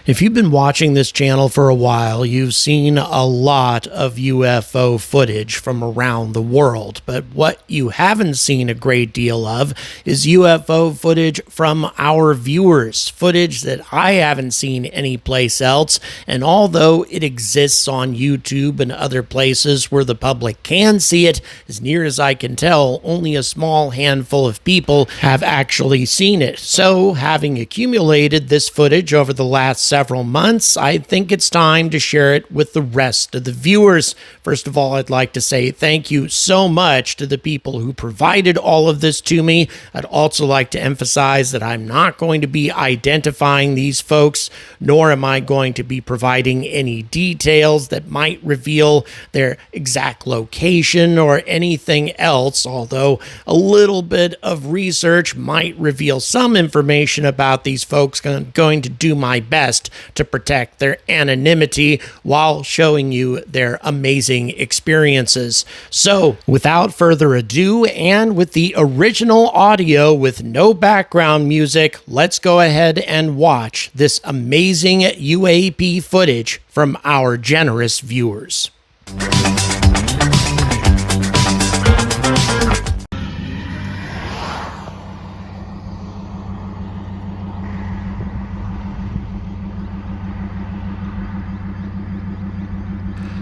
If you've been watching this channel for a while, you've seen a lot of UFO footage from around the world, but what you haven't seen a great deal of is UFO footage from our viewers, footage that I haven't seen anyplace else, and although it exists on YouTube and other places where the public can see it, as near as I can tell, only a small handful of people have actually seen it. So, having accumulated this footage over the last several months, I think it's time to share it with the rest of the viewers. First of all, I'd like to say thank you so much to the people who provided all of this to me. I'd also like to emphasize that I'm not going to be identifying these folks, nor am I going to be providing any details that might reveal their exact location or anything else, although a little bit of research might reveal some information about these folks. I'm going to do my best to protect their anonymity while showing you their amazing experiences. So, without further ado, and with the original audio with no background music, let's go ahead and watch this amazing UAP footage from our generous viewers.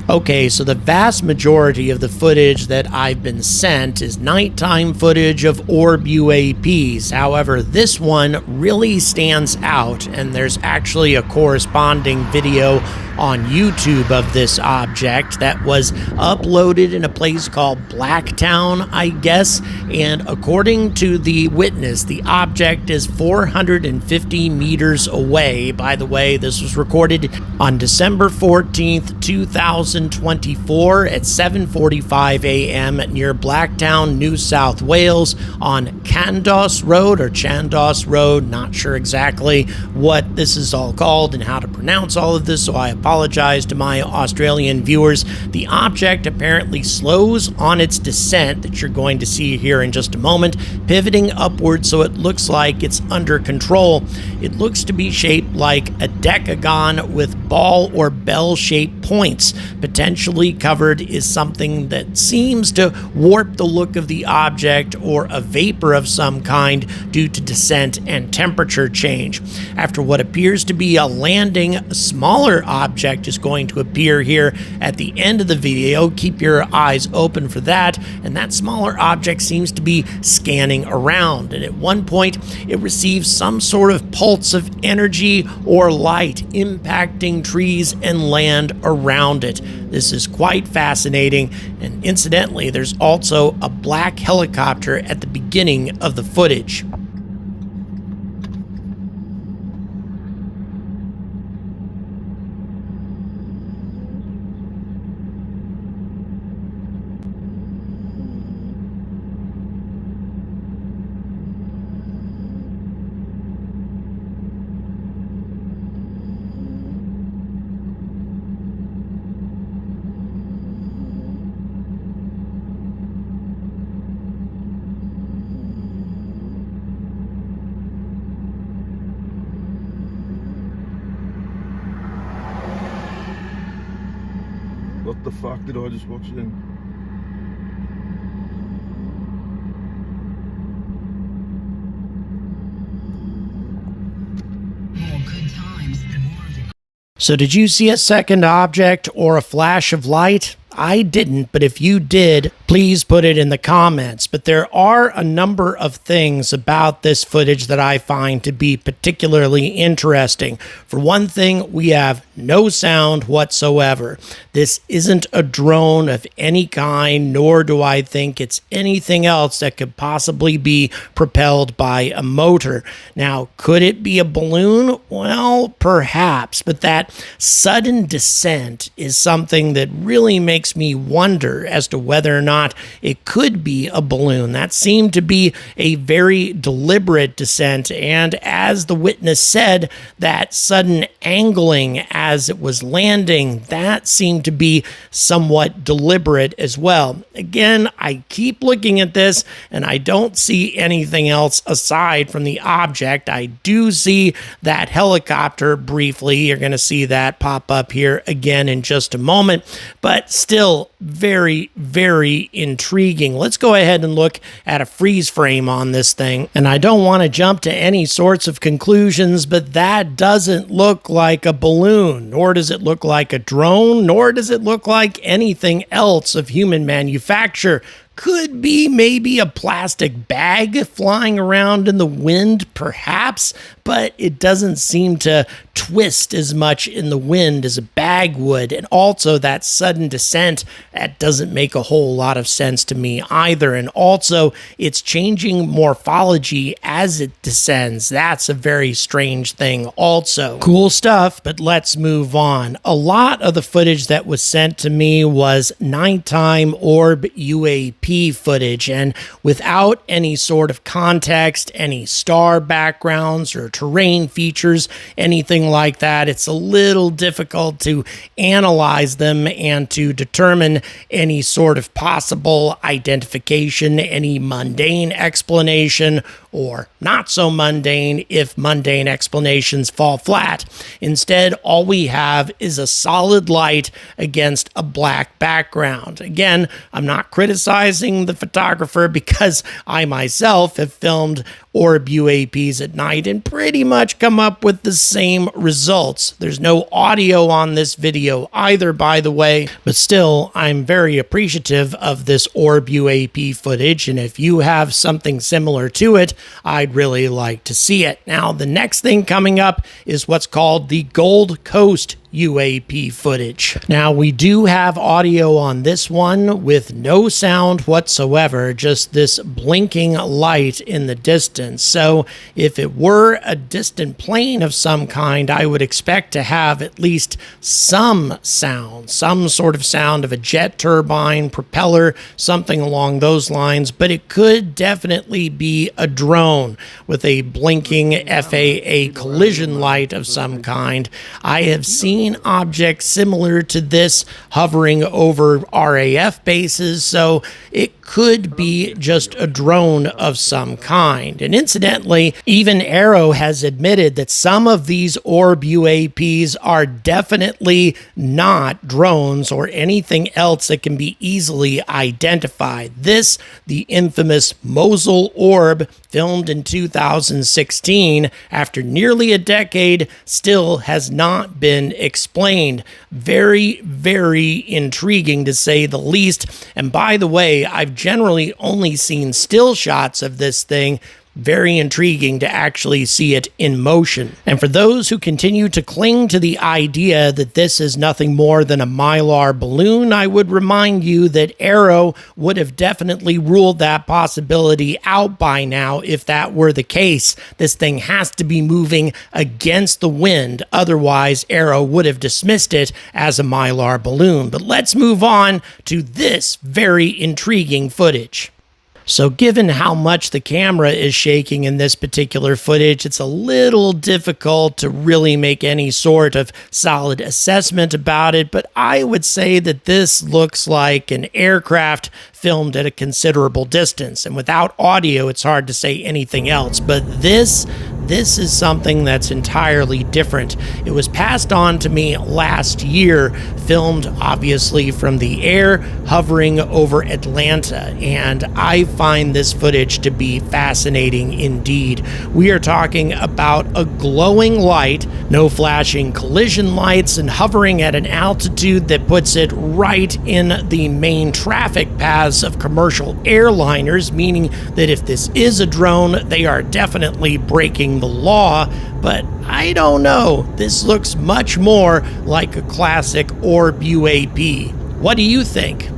Okay, so the vast majority of the footage that I've been sent is nighttime footage of orb UAPs. However, this one really stands out, and there's actually a corresponding video on YouTube of this object that was uploaded in a place called Blacktown, I guess, and according to the witness, the object is 450 meters away. By the way, this was recorded on December 14th, 2024 at 7:45 a.m. near Blacktown, New South Wales on Chandos Road, not sure exactly what this is all called and how to pronounce all of this, so I apologize to my Australian viewers. The object apparently slows on its descent that you're going to see here in just a moment, pivoting upward so it looks like it's under control. It looks to be shaped like a decagon with ball or bell-shaped points. Potentially covered is something that seems to warp the look of the object, or a vapor of some kind due to descent and temperature change. After what appears to be a landing, a smaller object is going to appear here at the end of the video. Keep your eyes open for that. And that smaller object seems to be scanning around. And at one point, it receives some sort of pulse of energy or light impacting trees and land around it. This is quite fascinating. And incidentally, there's also a black helicopter at the beginning of the footage. What the fuck did I just watch then? So did you see a second object or a flash of light? I didn't, but if you did, please put it in the comments. But there are a number of things about this footage that I find to be particularly interesting. For one thing, we have no sound whatsoever. This isn't a drone of any kind, nor do I think it's anything else that could possibly be propelled by a motor. Now, could it be a balloon? Well, perhaps, but that sudden descent is something that really makes makes me wonder as to whether or not it could be a balloon. That seemed to be a very deliberate descent, and as the witness said, that sudden angling as it was landing, that seemed to be somewhat deliberate as well. Again, I keep looking at this and I don't see anything else aside from the object. I do see that helicopter briefly. You're going to see that pop up here again in just a moment, but still very, very intriguing. Let's go ahead and look at a freeze frame on this thing. And I don't want to jump to any sorts of conclusions, but that doesn't look like a balloon, nor does it look like a drone, nor does it look like anything else of human manufacture. Could be maybe a plastic bag flying around in the wind, perhaps, but it doesn't seem to twist as much in the wind as a bag would. And also that sudden descent, that doesn't make a whole lot of sense to me either. And also it's changing morphology as it descends. That's a very strange thing also. Cool stuff, but let's move on. A lot of the footage that was sent to me was nighttime orb UAP footage, and without any sort of context, any star backgrounds or terrain features, anything like that, it's a little difficult to analyze them and to determine any sort of possible identification, any mundane explanation, or not so mundane if mundane explanations fall flat. Instead, all we have is a solid light against a black background. Again, I'm not criticizing the photographer because I myself have filmed orb UAPs at night and pretty much come up with the same results. There's no audio on this video either, by the way, but still, I'm very appreciative of this orb UAP footage, and if you have something similar to it, I'd really like to see it. Now, the next thing coming up is what's called the Gold Coast UAP footage. Now, we do have audio on this one with no sound whatsoever, just this blinking light in the distance. So if it were a distant plane of some kind, I would expect to have at least some sound, some sort of sound of a jet turbine, propeller, something along those lines, but it could definitely be a drone with a blinking FAA collision light of some kind. I have seen objects similar to this hovering over RAF bases, so it could be just a drone of some kind. And incidentally, even Arrow has admitted that some of these orb UAPs are definitely not drones or anything else that can be easily identified. This, the infamous Mosul orb, filmed in 2016, after nearly a decade, still has not been explained. Very, very intriguing to say the least. And by the way, I've generally only seen still shots of this thing. Very intriguing to actually see it in motion. And for those who continue to cling to the idea that this is nothing more than a Mylar balloon, I would remind you that Arrow would have definitely ruled that possibility out by now if that were the case. This thing has to be moving against the wind, otherwise Arrow would have dismissed it as a Mylar balloon. But let's move on to this very intriguing footage. So given how much the camera is shaking in this particular footage, it's a little difficult to really make any sort of solid assessment about it, but I would say that this looks like an aircraft filmed at a considerable distance. And without audio, it's hard to say anything else, but this is something that's entirely different. It was passed on to me last year, filmed obviously from the air, hovering over Atlanta, and I find this footage to be fascinating indeed. We are talking about a glowing light, no flashing collision lights, and hovering at an altitude that puts it right in the main traffic paths of commercial airliners, meaning that if this is a drone, they are definitely breaking the law. But I don't know. This looks much more like a classic orb UAP. What do you think?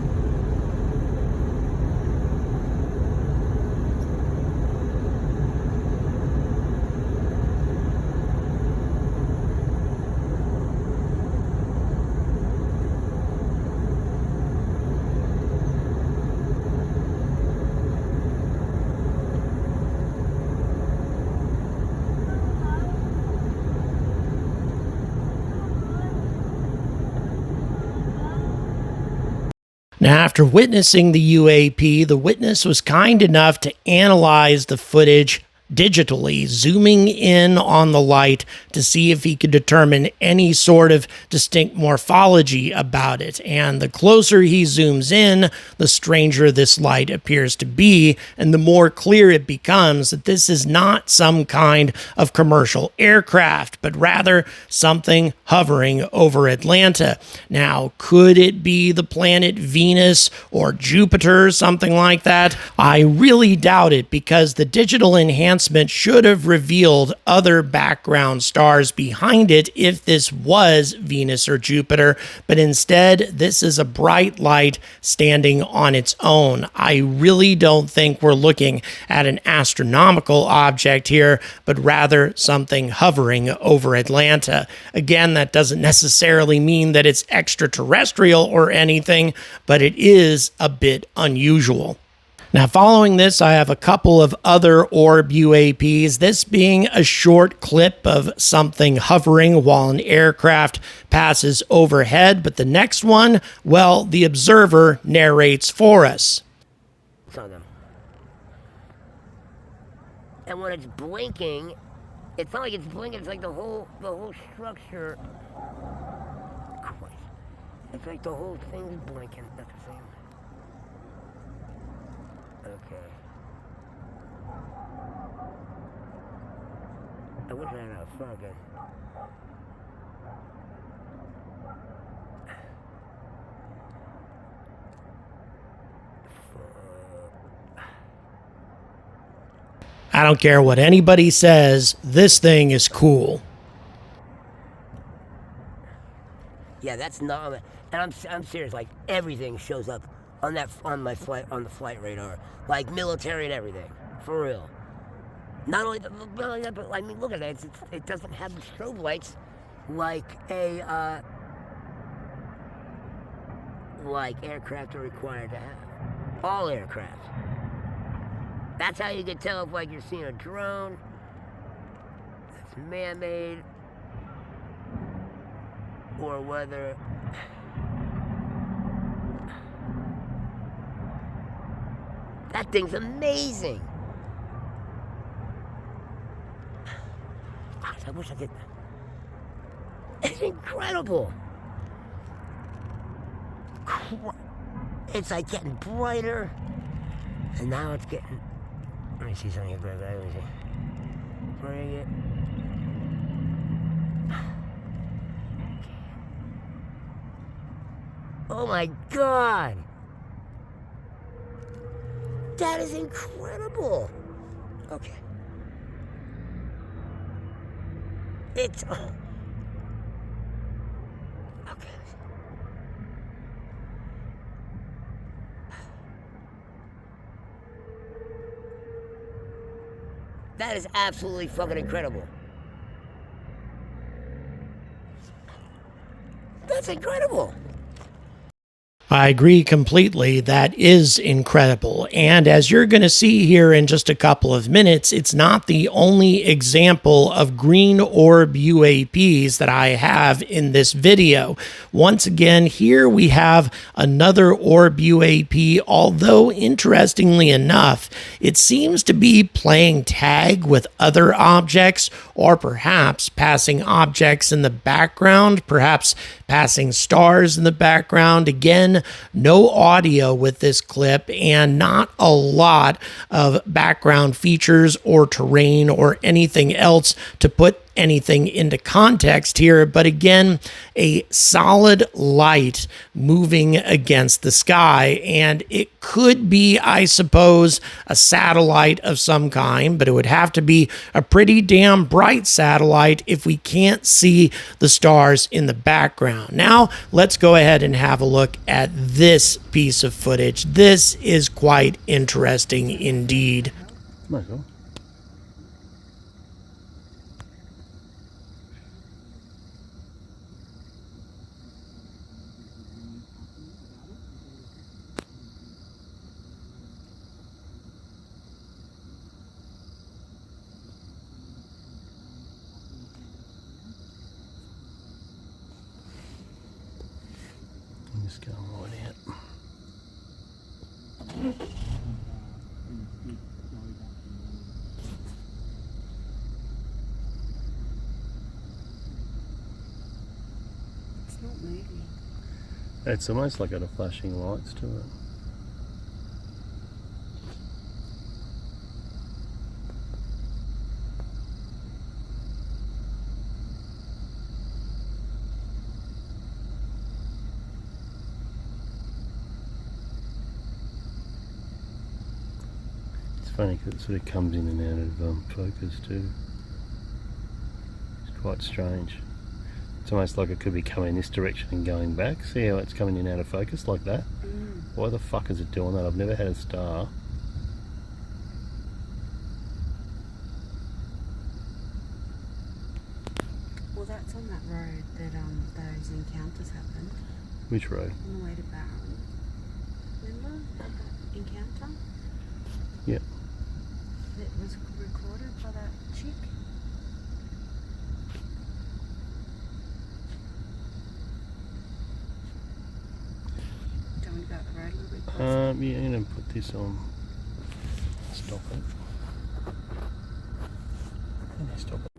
Now, after witnessing the UAP, the witness was kind enough to analyze the footage digitally, zooming in on the light to see if he could determine any sort of distinct morphology about it. And the closer he zooms in, the stranger this light appears to be, and the more clear it becomes that this is not some kind of commercial aircraft, but rather something hovering over Atlanta. Now, could it be the planet Venus or Jupiter, something like that? I really doubt it, because the digital enhancement should have revealed other background stars behind it if this was Venus or Jupiter, but instead this is a bright light standing on its own. I really don't think we're looking at an astronomical object here, but rather something hovering over Atlanta. Again, that doesn't necessarily mean that it's extraterrestrial or anything, but it is a bit unusual. Now, following this, I have a couple of other orb UAPs, this being a short clip of something hovering while an aircraft passes overhead, but the next one, well, the observer narrates for us. Saw them. And when it's blinking, it's not like it's blinking, it's like the whole structure. Christ. It's like the whole thing's blinking at the same. Okay. I wish I had a fucking. I don't care what anybody says, this thing is cool. Yeah, that's not. And I'm serious. Like everything shows up on the flight radar, like military and everything, for real. Not only that, but I mean, look at that. It doesn't have the strobe lights like like aircraft are required to have. All aircraft. That's how you can tell if like you're seeing a drone that's man-made, or whether that thing's amazing. Gosh, I wish I could. It's incredible. It's like getting brighter, and now it's getting. Let me see something about that. Let me see. Bring it. Oh my God! That is incredible. Okay. It's. Okay. That is absolutely fucking incredible. That's incredible. I agree completely. That is incredible. And as you're going to see here in just a couple of minutes, it's not the only example of green orb UAPs that I have in this video. Once again, here we have another orb UAP, although interestingly enough, it seems to be playing tag with other objects, or perhaps passing objects in the background, perhaps passing stars in the background. Again, no audio with this clip, and not a lot of background features or terrain or anything else to put anything into context here, but again, a solid light moving against the sky, and it could be, I suppose, a satellite of some kind, but it would have to be a pretty damn bright satellite if we can't see the stars in the background. Now, let's go ahead and have a look at this piece of footage. This is quite interesting indeed. Michael. Just go on it. It's not moving. It's almost like got a flashing lights to it. It's funny because it sort of comes in and out of focus too. It's quite strange. It's almost like it could be coming this direction and going back. See how it's coming in and out of focus like that? Why the fuck is it doing that? I've never had a star. Well, that's on that road that those encounters happened. Which road? On the way to Barron. Remember that encounter? Yep. That was recorded by that chick? Do you want me to go up the road a little bit closer? Yeah, I'm gonna put this on. Stop it. Stop it.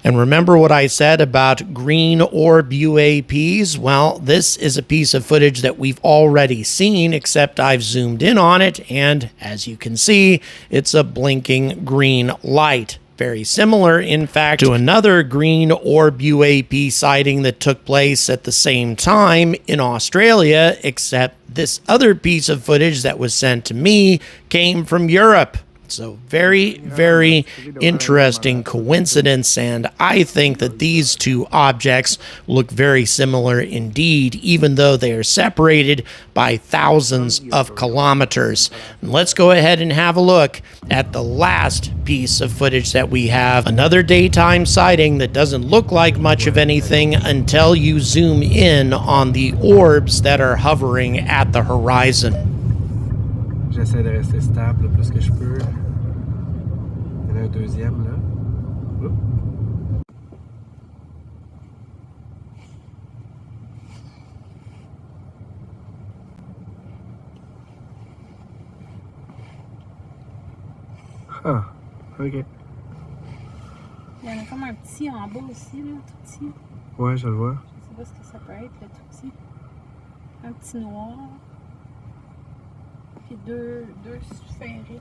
And remember what I said about green orb UAPs? Well, this is a piece of footage that we've already seen, except I've zoomed in on it, and as you can see, it's a blinking green light. Very similar, in fact, to another green orb UAP sighting that took place at the same time in Australia, except this other piece of footage that was sent to me came from Europe. So very, very interesting coincidence, and I think that these two objects look very similar indeed, even though they are separated by thousands of kilometers. And let's go ahead and have a look at the last piece of footage that we have. Another daytime sighting that doesn't look like much of anything until you zoom in on the orbs that are hovering at the horizon. J'essaie de rester stable le plus que je peux. Il y en a un deuxième là. Oups. Ah, ok. Il y en a comme un petit en bas aussi, là, tout petit. Ouais, je le vois. Je sais pas ce que ça peut être, le tout petit. Un petit noir. Puis deux sphériques.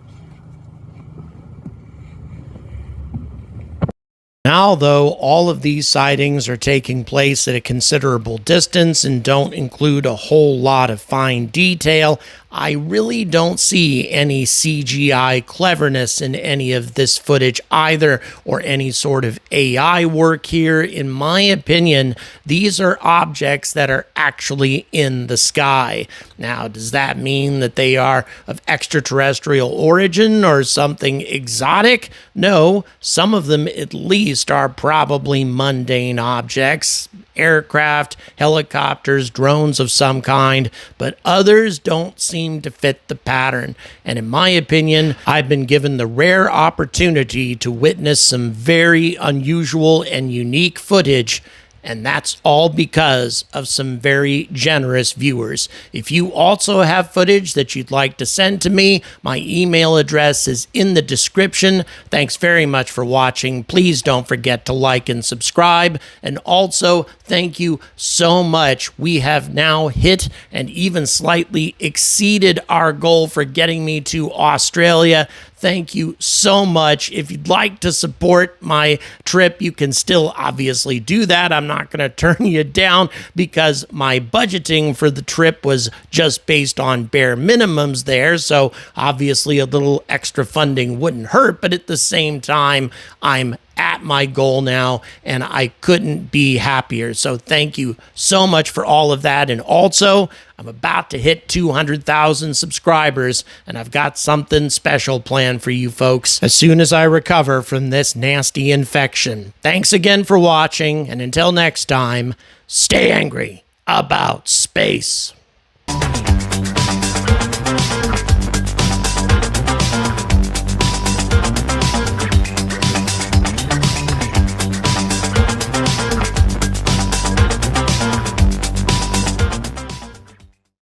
Now, though, all of these sightings are taking place at a considerable distance and don't include a whole lot of fine detail, I really don't see any CGI cleverness in any of this footage either, or any sort of AI work here. In my opinion, these are objects that are actually in the sky. Now, does that mean that they are of extraterrestrial origin or something exotic? No, some of them at least are probably mundane objects. Aircraft, helicopters, drones of some kind, but others don't seem to fit the pattern. And in my opinion, I've been given the rare opportunity to witness some very unusual and unique footage, and that's all because of some very generous viewers. If you also have footage that you'd like to send to me, my email address is in the description. Thanks very much for watching. Please don't forget to like and subscribe. And also, thank you so much. We have now hit and even slightly exceeded our goal for getting me to Australia. Thank you so much. If you'd like to support my trip, you can still obviously do that. I'm not going to turn you down because my budgeting for the trip was just based on bare minimums there. So obviously a little extra funding wouldn't hurt, but at the same time, I'm at my goal now, and I couldn't be happier. So thank you so much for all of that. And also, I'm about to hit 200,000 subscribers, and I've got something special planned for you folks as soon as I recover from this nasty infection. Thanks again for watching, and until next time, stay angry about space.